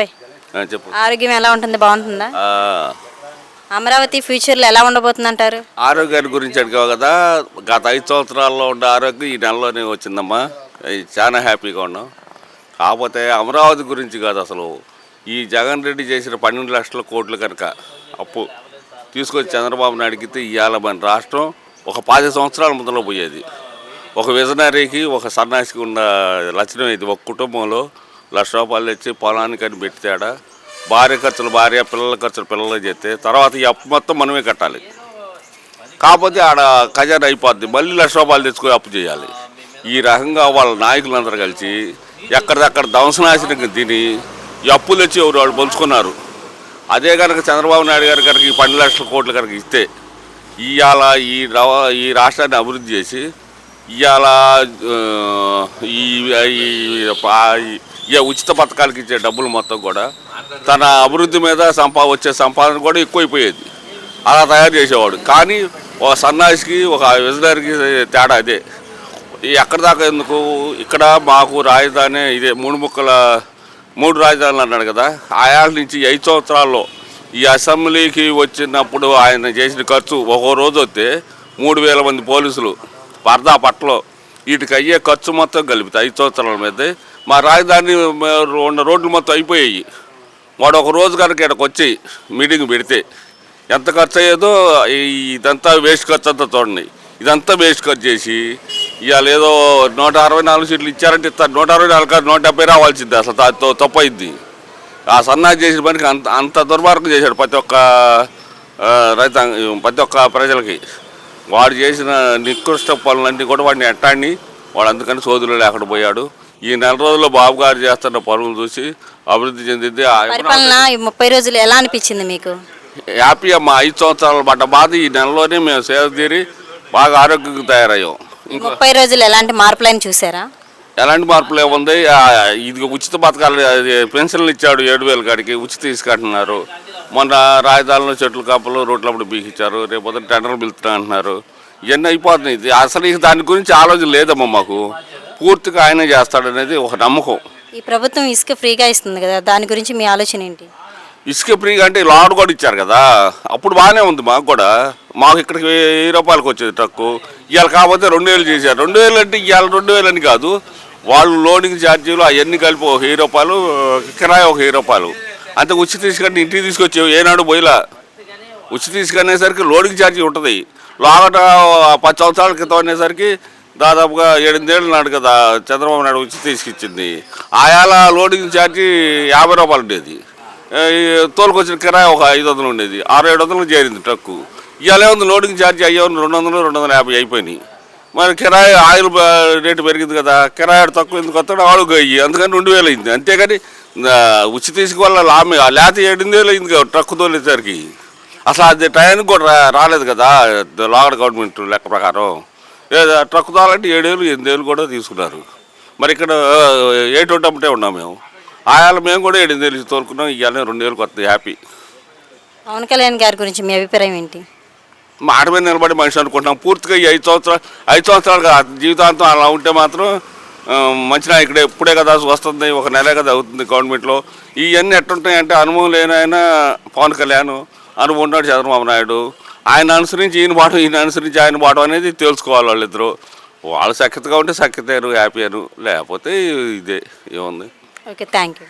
ఓయ్. చెప్పు. ఆరోగ్యం ఎలా ఉంటుంది? బాగుంటుందా? ఆ, అమరావతి ఫ్యూచర్లో ఎలా ఉండబోతుంది అంటారు? ఆరోగ్యాన్ని గురించి అడిగావు కదా. గత 5 సంవత్సరాల్లో ఉండే ఆరోగ్యం ఈ నెలలోనే వచ్చిందమ్మా. చాలా హ్యాపీగా ఉన్నాం. కాకపోతే అమరావతి గురించి కాదు అసలు. ఈ జగన్ రెడ్డి చేసిన 12 లక్షల కోట్లు కనుక అప్పు తీసుకొచ్చి చంద్రబాబు నాయుడికి ఇవాళ మన రాష్ట్రం ఒక 10 సంవత్సరాల ముందులో పోయేది. ఒక విజనరీకి ఒక సన్యాసికి ఉన్న లక్షణం ఇది. ఒక కుటుంబంలో ₹1,00,000 తెచ్చి పొలానికని పెట్టాడా, భార్య ఖర్చులు భార్య, పిల్లల ఖర్చులు పిల్లలు చేస్తే తర్వాత ఈ అప్పు మొత్తం మనమే కట్టాలి. కాకపోతే ఆడ ఖజానా అయిపోద్ది, మళ్ళీ ₹1,00,000 తెచ్చుకొని అప్పు చేయాలి. ఈ రకంగా వాళ్ళ నాయకులందరూ కలిసి ఎక్కడిదక్కడ ధ్వంసనాశనం తిని ఈ అప్పులు వచ్చి ఎవరు వాళ్ళు పంచుకున్నారు. అదే కనుక చంద్రబాబు నాయుడు గారు కనుక ఈ 12 లక్షల కోట్లు కనుక ఇస్తే ఇవాళ ఈ రాష్ట్రాన్ని అభివృద్ధి చేసి ఇవాళ ఈ ఉచిత పథకాలకి ఇచ్చే డబ్బులు మొత్తం కూడా తన అభివృద్ధి మీద వచ్చే సంపాదన కూడా ఎక్కువైపోయేది. అలా తయారు చేసేవాడు. కానీ ఒక సన్నాసికి ఒక విజనరీకి తేడా అదే. ఎక్కడి దాకా ఎందుకు, ఇక్కడ మాకు రాజధాని ఇదే 3 రాజధానులు అన్నాడు కదా. ఆయాల నుంచి 5 సంవత్సరాల్లో ఈ అసెంబ్లీకి వచ్చినప్పుడు ఆయన చేసిన ఖర్చు ఒక్కో రోజు వస్తే 3,000 మంది పోలీసులు పట్టలో వీటికి అయ్యే ఖర్చు మొత్తం కలిపితే 5 సంవత్సరాల మీద మా రాజధాని ఉన్న రోడ్లు మొత్తం అయిపోయాయి. వాడు ఒక రోజు కనుక ఇక్కడికి వచ్చి మీటింగ్ పెడితే ఎంత ఖర్చు అయ్యేదో ఇదంతా వేస్ట్ ఖర్చు అంతా చూడండి. ఇదంతా వేస్ట్ ఖర్చు చేసి ఇవాళ ఏదో 164 సీట్లు ఇచ్చారంటే ఇస్తారు. 164 కాదు 170 రావాల్సింది. అసలు తప్పు అయింది. ఆ సన్నాసి చేసిన పనికి అంత దుర్మార్గం చేశాడు ప్రతి ఒక్క ప్రజలకి. వాడు చేసిన నికృష్ట పనులన్నీ కూడా వాడిని ఎట్టాడిని వాడు అందుకని సోదరులు లేకుండా పోయాడు. ఈ నెల రోజుల్లో బాబు గారు చేస్తున్న పనులు చూసి అభివృద్ధి చెందింది. పరిపాలన 30 రోజులు ఎలా అనిపించింది మీకు? హ్యాపీ అమ్మ. 5 సంవత్సరాలు పడ్డ బాధ ఈ నెలలోనే మేము సేవ తీరి బాగా ఆరోగ్యంగా తయారయ్యాం. 30 రోజులు ఎలాంటి మార్పులని చూసారా? ఎలాంటి మార్పులు ఏముంది. ఇది ఉచిత పథకాలు, పెన్షన్లు ఇచ్చాడు 7,000 కాడికి ఉచిత తీసుకుంటున్నారు. మొన్న రాజధానిలో చెట్లు కాపులు రోడ్లప్పుడు బీకిచ్చారు. రేపు పొద్దున టెండర్లు పిలుస్తున్నా అంటున్నారు. ఇవన్నీ అయిపోతున్నాయి. ఇది అసలు దాని గురించి ఆలోచన లేదమ్మా మాకు. పూర్తిగా ఆయనే చేస్తాడనేది ఒక నమ్మకం. ఈ ప్రభుత్వం ఇసుక ఫ్రీగా ఇస్తుంది కదా, దాని గురించి మీ ఆలోచన ఏంటి? ఇసుక ఫ్రీగా అంటే లాడ్ కూడా ఇచ్చారు కదా, అప్పుడు బాగానే ఉంది. మాకు కూడా ఇక్కడికి ₹1000 వచ్చేది ట్రక్కు. ఇవాళ కాకపోతే 2,000 చేశారు. 2,000 అంటే ఇవాళ 2,000 అని కాదు, వాళ్ళు లోడింగ్ ఛార్జీలు అవన్నీ కలిపి ₹1,000, కిరాయి ₹1,000. అంతే. ఉచిత తీసుకొని ఇంటికి తీసుకొచ్చేవి ఏనాడు పోయిలా. ఉచిత తీసుకునేసరికి లోడింగ్ ఛార్జీ ఉంటుంది. లోగట 10 సంవత్సరాల క్రితం అనేసరికి దాదాపుగా 7 ఏళ్ళు నాడు కదా చంద్రబాబు నాయుడు ఉచిత తీసుకొచ్చింది. ఆయాల లోడింగ్ ఛార్జీ ₹50 ఉండేది. తోలుకొచ్చిన కిరాయి ఒక 500 ఉండేది. 600-700 చేరింది ట్రక్కు. ఇవాళ ఏముంది, లోడింగ్ ఛార్జీ అయ్యేవాళ్ళు 200-250 అయిపోయినాయి. మరి కిరాయి ఆయిల్ రేటు పెరిగింది కదా, కిరాయి తక్కువ ఎందుకు వస్తాడు ఆడుగు అయ్యి, అందుకని 2,000 అయింది. అంతేగాని ఉచిత తీసుకు వల్ల లేత 7,000 అయింది కదా ట్రక్కు తోలేసరికి. అసలు అది టైంకి కూడా రాలేదు కదా లోకల్ గవర్నమెంట్ లెక్క ప్రకారం. ట్రక్కు తోలాలంటే 7,000-8,000 కూడా తీసుకున్నారు. మరి ఇక్కడ 8 ఉన్నాం మేము. ఆయాలు మేము కూడా 8,000 తోలుకున్నాం. ఇవాళ 2,000 వస్తుంది. హ్యాపీ. పవన్ కళ్యాణ్ గారి గురించి మీ అభిప్రాయం ఏంటి? మాట మీద నిలబడి మనిషి అనుకుంటున్నాం. పూర్తిగా ఈ 5 సంవత్సరాలు జీవితాంతం అలా ఉంటే మాత్రం మంచి నాయకుడే. ఇప్పుడే కదా వస్తుంది, ఒక నెలే కదా అవుతుంది గవర్నమెంట్లో. ఇవన్నీ ఎట్టుంటాయంటే అనుభవం లేని ఆయన పవన్ కళ్యాణ్, అనుభవం ఉన్నాడు చంద్రబాబు నాయుడు. ఆయన అనుసరించి ఈయన అనుసరించి ఆయన బాటం అనేది తెలుసుకోవాలి వాళ్ళిద్దరూ. వాళ్ళు సఖ్యతగా ఉంటే సఖ్యతను హ్యాపీ అను, లేకపోతే ఇదే ఏముంది. Okay, thank you.